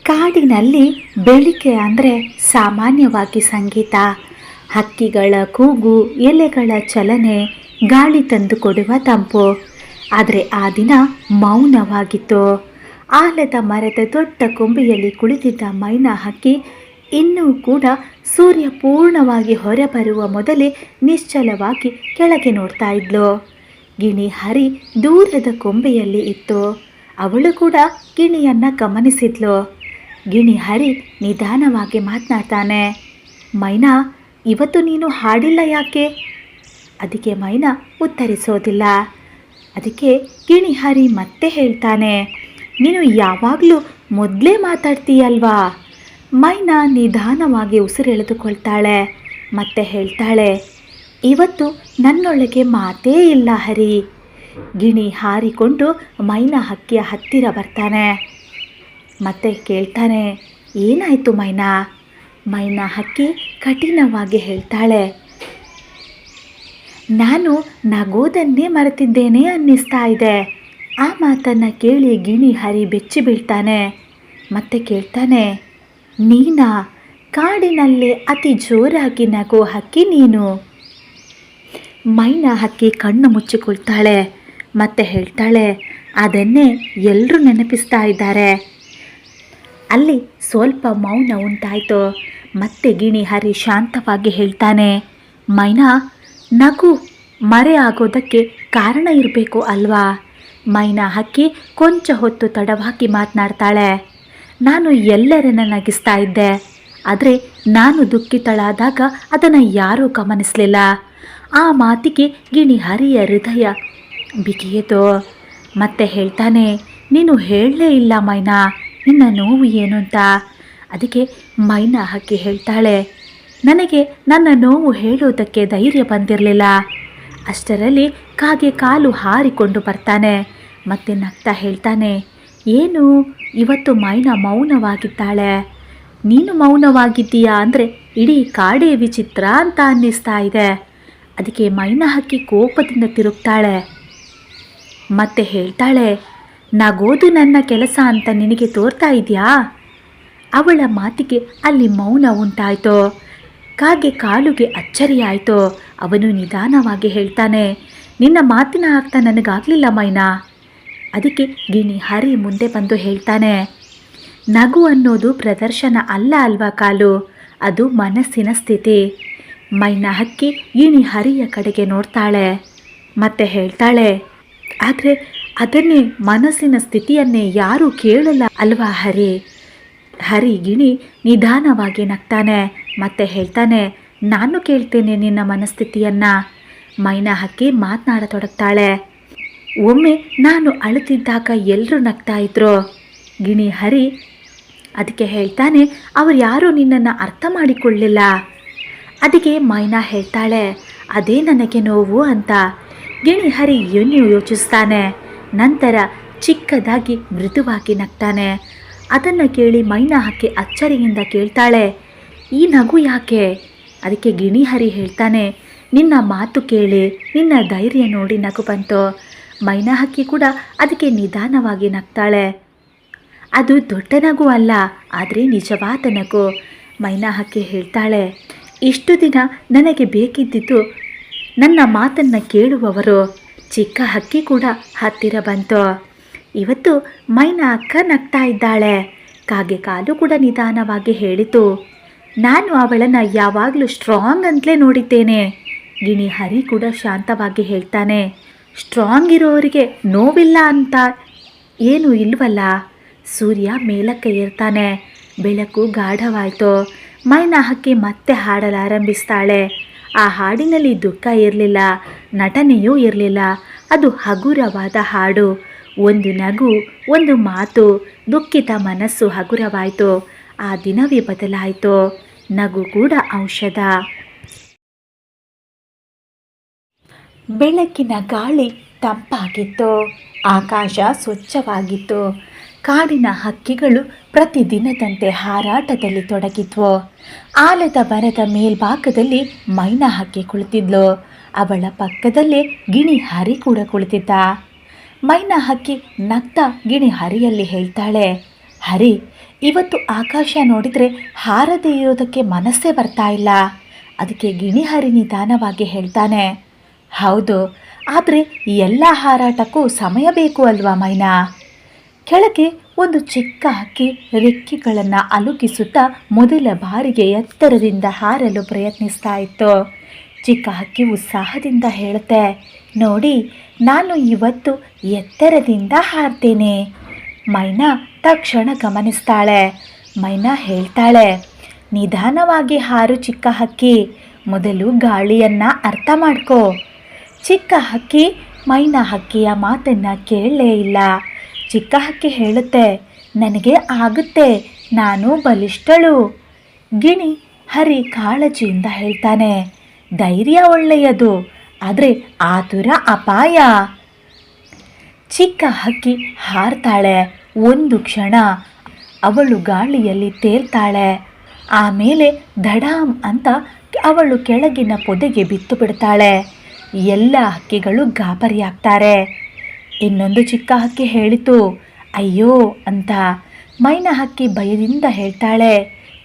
ಕಾಡಿನಲ್ಲಿ ಬೆಳಿಗ್ಗೆ ಅಂದರೆ ಸಾಮಾನ್ಯವಾಗಿ ಸಂಗೀತ, ಹಕ್ಕಿಗಳ ಕೂಗು, ಎಲೆಗಳ ಚಲನೆ, ಗಾಳಿ ತಂದು ಕೊಡುವ ತಂಪು. ಆದರೆ ಆ ದಿನ ಮೌನವಾಗಿತ್ತು. ಆಲದ ಮರದ ದೊಡ್ಡ ಕೊಂಬೆಯಲ್ಲಿ ಕುಳಿತಿದ್ದ ಮೈನಾ ಹಕ್ಕಿ ಇನ್ನೂ ಕೂಡ ಸೂರ್ಯ ಪೂರ್ಣವಾಗಿ ಹೊರಬರುವ ಮೊದಲೇ ನಿಶ್ಚಲವಾಗಿ ಕೆಳಗೆ ನೋಡ್ತಾ ಇದ್ಲು. ಗಿಣಿ ಹರಿ ದೂರದ ಕೊಂಬೆಯಲ್ಲಿ ಇತ್ತು. ಅವಳು ಕೂಡ ಗಿಣಿಯನ್ನು ಗಮನಿಸಿದ್ಲು. ಗಿಣಿ ಹರಿ ನಿಧಾನವಾಗಿ ಮಾತನಾಡ್ತಾನೆ. ಮೈನಾ, ಇವತ್ತು ನೀನು ಹಾಡಿಲ್ಲ ಯಾಕೆ? ಅದಕ್ಕೆ ಮೈನಾ ಉತ್ತರಿಸೋದಿಲ್ಲ. ಅದಕ್ಕೆ ಗಿಣಿ ಹರಿ ಮತ್ತೆ ಹೇಳ್ತಾನೆ, ನೀನು ಯಾವಾಗಲೂ ಮೊದಲೇ ಮಾತಾಡ್ತೀಯಲ್ವಾ? ಮೈನಾ ನಿಧಾನವಾಗಿ ಉಸಿರೆಳೆದುಕೊಳ್ತಾಳೆ. ಮತ್ತೆ ಹೇಳ್ತಾಳೆ, ಇವತ್ತು ನನ್ನೊಳಗೆ ಮಾತೇ ಇಲ್ಲ ಹರಿ. ಗಿಣಿ ಹಾರಿಕೊಂಡು ಮೈನಾ ಹಕ್ಕಿಯ ಹತ್ತಿರ ಬರ್ತಾನೆ. ಮತ್ತೆ ಕೇಳ್ತಾನೆ, ಏನಾಯಿತು ಮೈನಾ? ಮೈನಾ ಹಕ್ಕಿ ಕಠಿಣವಾಗಿ ಹೇಳ್ತಾಳೆ, ನಾನು ನಗೋದನ್ನೇ ಮರೆತಿದ್ದೇನೆ ಅನ್ನಿಸ್ತಾ ಇದೆ. ಆ ಮಾತನ್ನು ಕೇಳಿ ಗಿಣಿ ಹರಿ ಬೆಚ್ಚಿ ಬೀಳ್ತಾನೆ. ಮತ್ತೆ ಕೇಳ್ತಾನೆ, ನೀನಾ ಕಾಡಿನಲ್ಲೇ ಅತಿ ಜೋರಾಗಿ ನಗೋ ಹಕ್ಕಿ ನೀನು? ಮೈನಾ ಹಕ್ಕಿ ಕಣ್ಣು ಮುಚ್ಚಿಕೊಳ್ತಾಳೆ. ಮತ್ತೆ ಹೇಳ್ತಾಳೆ, ಅದನ್ನೇ ಎಲ್ಲರೂ ನೆನಪಿಸ್ತಾ ಇದ್ದಾರೆ. ಅಲ್ಲಿ ಸ್ವಲ್ಪ ಮೌನ ಉಂಟಾಯಿತು. ಮತ್ತೆ ಗಿಣಿ ಹರಿ ಶಾಂತವಾಗಿ ಹೇಳ್ತಾನೆ, ಮೈನಾ, ನಗು ಮರೆ ಆಗೋದಕ್ಕೆ ಕಾರಣ ಇರಬೇಕು ಅಲ್ವಾ? ಮೈನಾ ಹಕ್ಕಿ ಕೊಂಚ ಹೊತ್ತು ತಡವಾಗಿ ಮಾತನಾಡ್ತಾಳೆ. ನಾನು ಎಲ್ಲರನ್ನ ನಗಿಸ್ತಾ ಇದ್ದೆ, ಆದರೆ ನಾನು ದುಃಖಿತಳಾದಾಗ ಅದನ್ನು ಯಾರೂ ಗಮನಿಸಲಿಲ್ಲ. ಆ ಮಾತಿಗೆ ಗಿಣಿ ಹರಿಯ ಹೃದಯ ಬಿಗಿಯಿತು. ಮತ್ತೆ ಹೇಳ್ತಾನೆ, ನೀನು ಹೇಳಲೇ ಇಲ್ಲ ಮೈನಾ, ನಿನ್ನ ನೋವು ಏನು ಅಂತ. ಅದಕ್ಕೆ ಮೈನಾ ಹಕ್ಕಿ ಹೇಳ್ತಾಳೆ, ನನಗೆ ನನ್ನ ನೋವು ಹೇಳೋದಕ್ಕೆ ಧೈರ್ಯ ಬಂದಿರಲಿಲ್ಲ. ಅಷ್ಟರಲ್ಲಿ ಕಾಗೆ ಕಾಲು ಹಾರಿಕೊಂಡು ಬರ್ತಾನೆ. ಮತ್ತೆ ನಗ್ತಾ ಹೇಳ್ತಾನೆ, ಏನು ಇವತ್ತು ಮೈನಾ ಮೌನವಾಗಿದ್ದಾಳೆ? ನೀನು ಮೌನವಾಗಿದ್ದೀಯಾ ಅಂದರೆ ಇಡೀ ಕಾಡೇ ವಿಚಿತ್ರ ಅಂತ ಅನ್ನಿಸ್ತಾ ಇದೆ. ಅದಕ್ಕೆ ಮೈನಾ ಹಕ್ಕಿ ಕೋಪದಿಂದ ತಿರುಗ್ತಾಳೆ. ಮತ್ತೆ ಹೇಳ್ತಾಳೆ, ನಗೋದು ನನ್ನ ಕೆಲಸ ಅಂತ ನಿನಗೆ ತೋರ್ತಾ ಇದೆಯಾ? ಅವಳ ಮಾತಿಗೆ ಅಲ್ಲಿ ಮೌನ ಉಂಟಾಯಿತು. ಕಾಗೆ ಕಾಲುಗೆ ಅಚ್ಚರಿಯಾಯಿತು. ಅವನು ನಿಧಾನವಾಗಿ ಹೇಳ್ತಾನೆ, ನಿನ್ನ ಮಾತಿನ ಅರ್ಥ ನನಗಾಗಲಿಲ್ಲ ಮೈನಾ. ಅದಕ್ಕೆ ಗಿಣಿ ಹರಿ ಮುಂದೆ ಬಂದು ಹೇಳ್ತಾನೆ, ನಗು ಅನ್ನೋದು ಪ್ರದರ್ಶನ ಅಲ್ಲ ಅಲ್ವಾ ಕಾಲು, ಅದು ಮನಸ್ಸಿನ ಸ್ಥಿತಿ. ಮೈನಾ ಹಕ್ಕಿ ಗಿಣಿ ಹರಿಯ ಕಡೆಗೆ ನೋಡ್ತಾಳೆ. ಮತ್ತೆ ಹೇಳ್ತಾಳೆ, ಆದರೆ ಅದನ್ನೇ ಮನಸ್ಸಿನ ಸ್ಥಿತಿಯನ್ನೇ ಯಾರೂ ಕೇಳಲ್ಲ ಅಲ್ವಾ ಹರಿ? ಹರಿ ಗಿಣಿ ನಿಧಾನವಾಗಿ ನಗ್ತಾನೆ. ಮತ್ತೆ ಹೇಳ್ತಾನೆ, ನಾನು ಕೇಳ್ತೇನೆ ನಿನ್ನ ಮನಸ್ಥಿತಿಯನ್ನು. ಮೈನಾ ಹಕ್ಕಿ ಮಾತನಾಡತೊಡಗ್ತಾಳೆ. ಒಮ್ಮೆ ನಾನು ಅಳುತ್ತಿದ್ದಾಗ ಎಲ್ಲರೂ ನಗ್ತಾ ಇದ್ರು. ಗಿಣಿ ಹರಿ ಅದಕ್ಕೆ ಹೇಳ್ತಾನೆ, ಅವರು ಯಾರೂ ನಿನ್ನನ್ನು ಅರ್ಥ ಮಾಡಿಕೊಳ್ಳಲಿಲ್ಲ. ಅದಕ್ಕೆ ಮೈನಾ ಹೇಳ್ತಾಳೆ, ಅದೇ ನನಗೆ ನೋವು ಅಂತ. ಗಿಣಿ ಹರಿ ಏನು ಯೋಚಿಸ್ತಾನೆ. ನಂತರ ಚಿಕ್ಕದಾಗಿ ಮೃದುವಾಗಿ ನಗ್ತಾನೆ. ಅದನ್ನು ಕೇಳಿ ಮೈನಾ ಹಕ್ಕಿ ಅಚ್ಚರಿಯಿಂದ ಕೇಳ್ತಾಳೆ, ಈ ನಗು ಯಾಕೆ? ಅದಕ್ಕೆ ಗಿಣಿ ಹರಿ ಹೇಳ್ತಾನೆ, ನಿನ್ನ ಮಾತು ಕೇಳಿ, ನಿನ್ನ ಧೈರ್ಯ ನೋಡಿ ನಗು ಬಂತು. ಮೈನಾ ಹಕ್ಕಿ ಕೂಡ ಅದಕ್ಕೆ ನಿಧಾನವಾಗಿ ನಗ್ತಾಳೆ. ಅದು ದೊಡ್ಡ ನಗು ಅಲ್ಲ, ಆದರೆ ನಿಜವಾದ ನಗು. ಮೈನಾ ಹಕ್ಕಿ ಹೇಳ್ತಾಳೆ, ಇಷ್ಟು ದಿನ ನನಗೆ ಬೇಕಿದ್ದಿದ್ದು ನನ್ನ ಮಾತನ್ನು ಕೇಳುವವರು. ಚಿಕ್ಕ ಹಕ್ಕಿ ಕೂಡ ಹತ್ತಿರ ಬಂತು. ಇವತ್ತು ಮೈನಾ ಅಕ್ಕ ನಗ್ತಾ ಇದ್ದಾಳೆ. ಕಾಗೆ ಕಾಲು ಕೂಡ ನಿಧಾನವಾಗಿ ಹೇಳಿತು, ನಾನು ಅವಳನ್ನು ಯಾವಾಗಲೂ ಸ್ಟ್ರಾಂಗ್ ಅಂತಲೇ ನೋಡಿದ್ದೇನೆ. ಗಿಣಿ ಹರಿ ಕೂಡ ಶಾಂತವಾಗಿ ಹೇಳ್ತಾನೆ, ಸ್ಟ್ರಾಂಗ್ ಇರೋರಿಗೆ ನೋವಿಲ್ಲ ಅಂತ ಏನೂ ಇಲ್ವಲ್ಲ. ಸೂರ್ಯ ಮೇಲಕ್ಕೆ ಏರ್ತಾನೆ. ಬೆಳಕು ಗಾಢವಾಯಿತು. ಮೈನಾ ಹಕ್ಕಿ ಮತ್ತೆ ಹಾಡಲಾರಂಭಿಸ್ತಾಳೆ. ಆ ಹಾಡಿನಲ್ಲಿ ದುಃಖ ಇರಲಿಲ್ಲ, ನಟನೆಯೂ ಇರಲಿಲ್ಲ. ಅದು ಹಗುರವಾದ ಹಾಡು. ಒಂದು ನಗು, ಒಂದು ಮಾತು, ದುಃಖಿತ ಮನಸ್ಸು ಹಗುರವಾಯಿತು. ಆ ದಿನವೇ ಬದಲಾಯಿತು. ನಗು ಕೂಡ ಔಷಧ. ಬೆಳಕಿನ ಗಾಳಿ ತಂಪಾಗಿತ್ತು. ಆಕಾಶ ಸ್ವಚ್ಛವಾಗಿತ್ತು. ಕಾಡಿನ ಹಕ್ಕಿಗಳು ಪ್ರತಿದಿನದಂತೆ ಹಾರಾಟದಲ್ಲಿ ತೊಡಗಿದ್ವು. ಆಲದ ಮರದ ಮೇಲ್ಭಾಗದಲ್ಲಿ ಮೈನಾ ಹಕ್ಕಿ ಕುಳಿತಿದ್ಲು. ಅವಳ ಪಕ್ಕದಲ್ಲೇ ಗಿಣಿ ಹರಿ ಕೂಡ ಕುಳಿತಿದ್ದ. ಮೈನಾ ಹಕ್ಕಿ ನಗ್ತಾ ಗಿಣಿ ಹರಿಯಲ್ಲಿ ಹೇಳ್ತಾಳೆ, ಹರಿ, ಇವತ್ತು ಆಕಾಶ ನೋಡಿದರೆ ಹಾರದೇ ಇರೋದಕ್ಕೆ ಮನಸ್ಸೇ ಬರ್ತಾ ಇಲ್ಲ. ಅದಕ್ಕೆ ಗಿಣಿಹರಿ ನಿಧಾನವಾಗಿ ಹೇಳ್ತಾನೆ, ಹೌದು, ಆದರೆ ಎಲ್ಲ ಹಾರಾಟಕ್ಕೂ ಸಮಯ ಬೇಕು ಅಲ್ವಾ ಮೈನಾ? ಕೆಳಗೆ ಒಂದು ಚಿಕ್ಕ ಹಕ್ಕಿ ರೆಕ್ಕೆಗಳನ್ನು ಅಲುಕಿಸುತ್ತಾ ಮೊದಲ ಬಾರಿಗೆ ಎತ್ತರದಿಂದ ಹಾರಲು ಪ್ರಯತ್ನಿಸ್ತಾ ಇತ್ತು. ಚಿಕ್ಕ ಹಕ್ಕಿ ಉತ್ಸಾಹದಿಂದ ಹೇಳುತ್ತೆ, ನೋಡಿ, ನಾನು ಇವತ್ತು ಎತ್ತರದಿಂದ ಹಾರ್ತೇನೆ. ಮೈನಾ ತಕ್ಷಣ ಗಮನಿಸ್ತಾಳೆ. ಮೈನಾ ಹೇಳ್ತಾಳೆ, ನಿಧಾನವಾಗಿ ಹಾರು ಚಿಕ್ಕ ಹಕ್ಕಿ, ಮೊದಲು ಗಾಳಿಯನ್ನು ಅರ್ಥ ಮಾಡ್ಕೋ. ಚಿಕ್ಕ ಹಕ್ಕಿ ಮೈನಾ ಹಕ್ಕಿಯ ಮಾತನ್ನು ಕೇಳಲೇ ಇಲ್ಲ. ಚಿಕ್ಕ ಹಕ್ಕಿ ಹೇಳುತ್ತೆ, ನನಗೆ ಆಗುತ್ತೆ, ನಾನು ಬಲಿಷ್ಠಳು. ಗಿಣಿ ಹರಿ ಕಾಳಜಿಯಿಂದ ಹೇಳ್ತಾನೆ, ಧೈರ್ಯ ಒಳ್ಳೆಯದು, ಆದರೆ ಆತುರ ಅಪಾಯ. ಚಿಕ್ಕ ಹಕ್ಕಿ ಹಾರ್ತಾಳೆ. ಒಂದು ಕ್ಷಣ ಅವಳು ಗಾಳಿಯಲ್ಲಿ ತೇಲ್ತಾಳೆ. ಆಮೇಲೆ ಧಡಾಮ್ ಅಂತ ಅವಳು ಕೆಳಗಿನ ಪೊದೆಗೆ ಬಿತ್ತು ಬಿಡ್ತಾಳೆ. ಎಲ್ಲ ಹಕ್ಕಿಗಳು ಗಾಬರಿಯಾಗ್ತಾರೆ. ಇನ್ನೊಂದು ಚಿಕ್ಕ ಹಕ್ಕಿ ಹೇಳಿತು, ಅಯ್ಯೋ ಅಂತ. ಮೈನಾ ಹಕ್ಕಿ ಭಯದಿಂದ ಹೇಳ್ತಾಳೆ,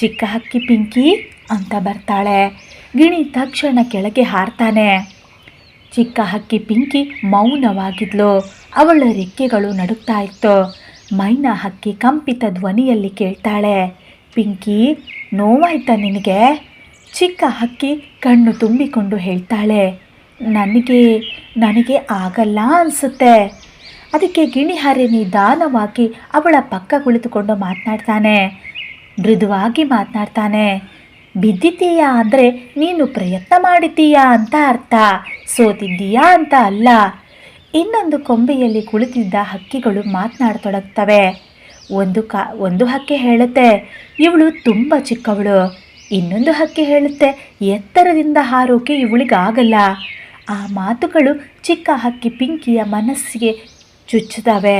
ಚಿಕ್ಕ ಹಕ್ಕಿ ಪಿಂಕಿ ಅಂತ ಬರ್ತಾಳೆ. ಗಿಣಿ ತಕ್ಷಣ ಕೆಳಗೆ ಹಾರ್ತಾನೆ. ಚಿಕ್ಕ ಹಕ್ಕಿ ಪಿಂಕಿ ಮೌನವಾಗಿದ್ಲು. ಅವಳ ರೆಕ್ಕೆಗಳು ನಡುಗ್ತಾ ಇತ್ತು. ಮೈನಾ ಹಕ್ಕಿ ಕಂಪಿತ ಧ್ವನಿಯಲ್ಲಿ ಕೇಳ್ತಾಳೆ, ಪಿಂಕಿ, ನೋವಾಯ್ತಾ ನಿನಗೆ? ಚಿಕ್ಕ ಹಕ್ಕಿ ಕಣ್ಣು ತುಂಬಿಕೊಂಡು ಹೇಳ್ತಾಳೆ, ನನಗೆ ಆಗಲ್ಲ ಅನಿಸುತ್ತೆ. ಅದಕ್ಕೆ ಗಿಣಿಹರಿ ನಿಧಾನವಾಗಿ ಅವಳ ಪಕ್ಕ ಕುಳಿತುಕೊಂಡು ಮಾತನಾಡ್ತಾನೆ, ಮೃದುವಾಗಿ ಮಾತನಾಡ್ತಾನೆ, ಬಿದ್ದಿದ್ದೀಯಾ ಅಂದರೆ ನೀನು ಪ್ರಯತ್ನ ಮಾಡಿದ್ದೀಯಾ ಅಂತ ಅರ್ಥ, ಸೋತಿದ್ದೀಯಾ ಅಂತ ಅಲ್ಲ. ಇನ್ನೊಂದು ಕೊಂಬೆಯಲ್ಲಿ ಕುಳಿತಿದ್ದ ಹಕ್ಕಿಗಳು ಮಾತನಾಡತೊಡಗ್ತವೆ. ಒಂದು ಹಕ್ಕಿ ಹೇಳುತ್ತೆ, ಇವಳು ತುಂಬ ಚಿಕ್ಕವಳು. ಇನ್ನೊಂದು ಹಕ್ಕಿ ಹೇಳುತ್ತೆ, ಎತ್ತರದಿಂದ ಹಾರೋಕೆ ಇವಳಿಗಾಗಲ್ಲ. ಆ ಮಾತುಗಳು ಚಿಕ್ಕ ಹಕ್ಕಿ ಪಿಂಕಿಯ ಮನಸ್ಸಿಗೆ ಚುಚ್ಚುತ್ತವೆ.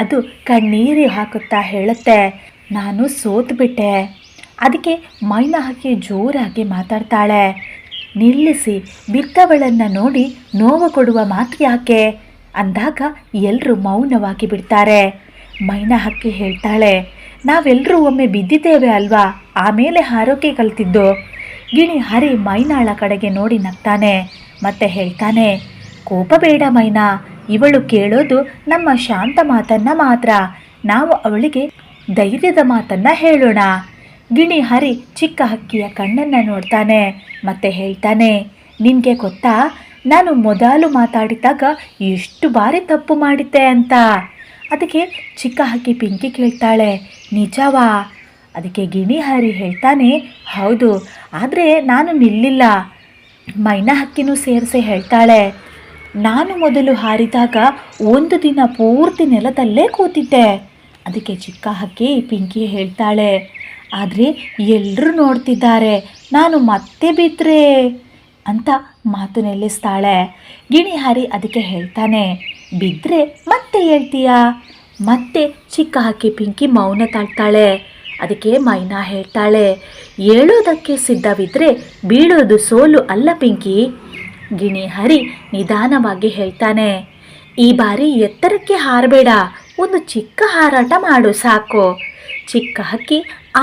ಅದು ಕಣ್ಣೀರು ಹಾಕುತ್ತಾ ಹೇಳುತ್ತೆ, ನಾನು ಸೋತುಬಿಟ್ಟೆ. ಅದಕ್ಕೆ ಮೈನಾ ಹಕ್ಕಿ ಜೋರಾಗಿ ಮಾತಾಡ್ತಾಳೆ, ನಿಲ್ಲಿಸಿ, ಬಿದ್ದವಳನ್ನು ನೋಡಿ ನೋವು ಕೊಡುವ ಮಾತು ಯಾಕೆ ಅಂದಾಗ ಎಲ್ಲರೂ ಮೌನವಾಗಿ ಬಿಡ್ತಾರೆ. ಮೈನಾ ಹಕ್ಕಿ ಹೇಳ್ತಾಳೆ, ನಾವೆಲ್ಲರೂ ಒಮ್ಮೆ ಬಿದ್ದಿದ್ದೇವೆ ಅಲ್ವಾ, ಆಮೇಲೆ ಹಾರೋಕೆ ಕಲ್ತಿದ್ದು. ಗಿಣಿ ಹರಿ ಮೈನಾಳ ಕಡೆಗೆ ನೋಡಿ ನಗ್ತಾನೆ. ಮತ್ತೆ ಹೇಳ್ತಾನೆ, ಕೋಪ ಬೇಡ ಮೈನಾ, ಇವಳು ಕೇಳೋದು ನಮ್ಮ ಶಾಂತ ಮಾತನ್ನು ಮಾತ್ರ. ನಾವು ಅವಳಿಗೆ ಧೈರ್ಯದ ಮಾತನ್ನು ಹೇಳೋಣ. ಗಿಣಿ ಹರಿ ಚಿಕ್ಕ ಹಕ್ಕಿಯ ಕಣ್ಣನ್ನು ನೋಡ್ತಾನೆ. ಮತ್ತೆ ಹೇಳ್ತಾನೆ, ನಿನಗೆ ಗೊತ್ತಾ, ನಾನು ಮೊದಲು ಮಾತಾಡಿದಾಗ ಎಷ್ಟು ಬಾರಿ ತಪ್ಪು ಮಾಡಿದ್ದೆ ಅಂತ. ಅದಕ್ಕೆ ಚಿಕ್ಕ ಹಕ್ಕಿ ಪಿಂಕಿ ಕೇಳ್ತಾಳೆ, ನಿಜವಾ? ಅದಕ್ಕೆ ಗಿಣಿ ಹರಿ ಹೇಳ್ತಾನೆ, ಹೌದು, ಆದರೆ ನಾನು ನಿಲ್ಲಿಲ್ಲ. ಮೈನಾ ಹಕ್ಕಿನೂ ಸೇರಿಸಿ ಹೇಳ್ತಾಳೆ, ನಾನು ಮೊದಲು ಹಾರಿದಾಗ ಒಂದು ದಿನ ಪೂರ್ತಿ ನೆಲದಲ್ಲೇ ಕೂತಿದ್ದೆ. ಅದಕ್ಕೆ ಚಿಕ್ಕ ಹಕ್ಕಿ ಪಿಂಕಿ ಹೇಳ್ತಾಳೆ, ಆದರೆ ಎಲ್ಲರೂ ನೋಡ್ತಿದ್ದಾರೆ, ನಾನು ಮತ್ತೆ ಬಿದ್ದರೆ ಅಂತ ಮಾತು ನಿಲ್ಲಿಸ್ತಾಳೆ. ಗಿಣಿ ಹರಿ ಅದಕ್ಕೆ ಹೇಳ್ತಾನೆ, ಬಿದ್ದರೆ ಮತ್ತೆ ಹೇಳ್ತೀಯಾ? ಮತ್ತೆ ಚಿಕ್ಕ ಹಕ್ಕಿ ಪಿಂಕಿ ಮೌನ ತಾಳ್ತಾಳೆ. ಅದಕ್ಕೆ ಮೈನಾ ಹೇಳ್ತಾಳೆ, ಹೇಳೋದಕ್ಕೆ ಸಿದ್ಧವಿದ್ದರೆ ಬೀಳೋದು ಸೋಲು ಅಲ್ಲ ಪಿಂಕಿ. ಗಿಣಿ ಹರಿ ನಿಧಾನವಾಗಿ ಹೇಳ್ತಾನೆ, ಈ ಬಾರಿ ಎತ್ತರಕ್ಕೆ ಹಾರಬೇಡ, ಒಂದು ಚಿಕ್ಕ ಹಾರಾಟ ಮಾಡು ಸಾಕು. ಚಿಕ್ಕ ಹಕ್ಕಿ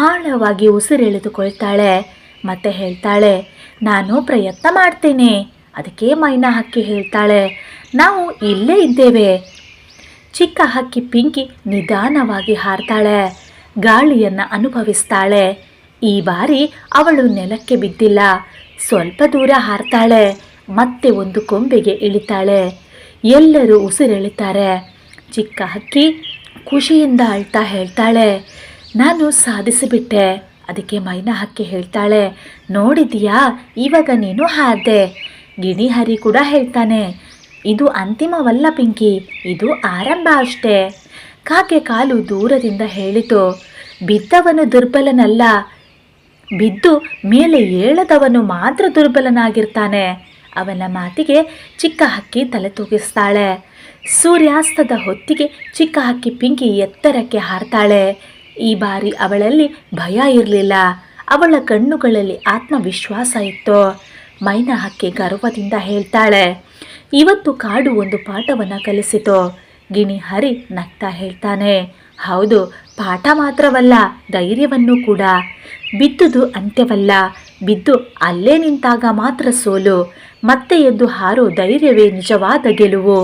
ಆಳವಾಗಿ ಉಸಿರೆಳೆದುಕೊಳ್ತಾಳೆ. ಮತ್ತೆ ಹೇಳ್ತಾಳೆ, ನಾನು ಪ್ರಯತ್ನ ಮಾಡ್ತೇನೆ. ಅದಕ್ಕೆ ಮೈನಾ ಹಕ್ಕಿ ಹೇಳ್ತಾಳೆ, ನಾವು ಇಲ್ಲೇ ಇದ್ದೇವೆ. ಚಿಕ್ಕ ಹಕ್ಕಿ ಪಿಂಕಿ ನಿಧಾನವಾಗಿ ಹಾರ್ತಾಳೆ. ಗಾಳಿಯನ್ನು ಅನುಭವಿಸ್ತಾಳೆ. ಈ ಬಾರಿ ಅವಳು ನೆಲಕ್ಕೆ ಬಿದ್ದಿಲ್ಲ. ಸ್ವಲ್ಪ ದೂರ ಹಾರ್ತಾಳೆ. ಮತ್ತೆ ಒಂದು ಕೊಂಬೆಗೆ ಇಳಿತಾಳೆ. ಎಲ್ಲರೂ ಉಸಿರೆಳಿತಾರೆ. ಚಿಕ್ಕ ಹಕ್ಕಿ ಖುಷಿಯಿಂದ ಅಳ್ತಾ ಹೇಳ್ತಾಳೆ, ನಾನು ಸಾಧಿಸಿಬಿಟ್ಟೆ. ಅದಕ್ಕೆ ಮೈನಾ ಹಕ್ಕಿ ಹೇಳ್ತಾಳೆ, ನೋಡಿದೀಯಾ, ಇವಾಗ ನೀನು ಹಾರ್ದೆ. ಗಿಣಿ ಹರಿ ಕೂಡ ಹೇಳ್ತಾನೆ, ಇದು ಅಂತಿಮವಲ್ಲ ಪಿಂಕಿ, ಇದು ಆರಂಭ ಅಷ್ಟೇ. ಕಾಗೆ ಕಾಲು ದೂರದಿಂದ ಹೇಳಿತು, ಬಿದ್ದವನು ದುರ್ಬಲನಲ್ಲ, ಬಿದ್ದು ಮೇಲೆ ಏಳದವನು ಮಾತ್ರ ದುರ್ಬಲನಾಗಿರ್ತಾನೆ. ಅವನ ಮಾತಿಗೆ ಚಿಕ್ಕ ಹಕ್ಕಿ ತಲೆ ತೂಗಿಸ್ತಾಳೆ. ಸೂರ್ಯಾಸ್ತದ ಹೊತ್ತಿಗೆ ಚಿಕ್ಕ ಹಕ್ಕಿ ಪಿಂಕಿ ಎತ್ತರಕ್ಕೆ ಹಾರ್ತಾಳೆ. ಈ ಬಾರಿ ಅವಳಲ್ಲಿ ಭಯ ಇರಲಿಲ್ಲ. ಅವಳ ಕಣ್ಣುಗಳಲ್ಲಿ ಆತ್ಮವಿಶ್ವಾಸ ಇತ್ತು. ಮೈನಾ ಹಕ್ಕಿ ಗರ್ವದಿಂದ ಹೇಳ್ತಾಳೆ, ಇವತ್ತು ಕಾಡು ಒಂದು ಪಾಠವನ್ನು ಕಲಿಸಿತು. ಗಿಣಿ ಹರಿ ನಗ್ತಾ ಹೇಳ್ತಾನೆ, ಹೌದು, ಪಾಠ ಮಾತ್ರವಲ್ಲ, ಧೈರ್ಯವನ್ನು ಕೂಡ. ಬಿದ್ದುದು ಅಂತ್ಯವಲ್ಲ, ಬಿದ್ದು ಅಲ್ಲೇ ನಿಂತಾಗ ಮಾತ್ರ ಸೋಲು. ಮತ್ತೆ ಎದ್ದು ಹಾರೋ ಧೈರ್ಯವೇ ನಿಜವಾದ ಗೆಲುವು.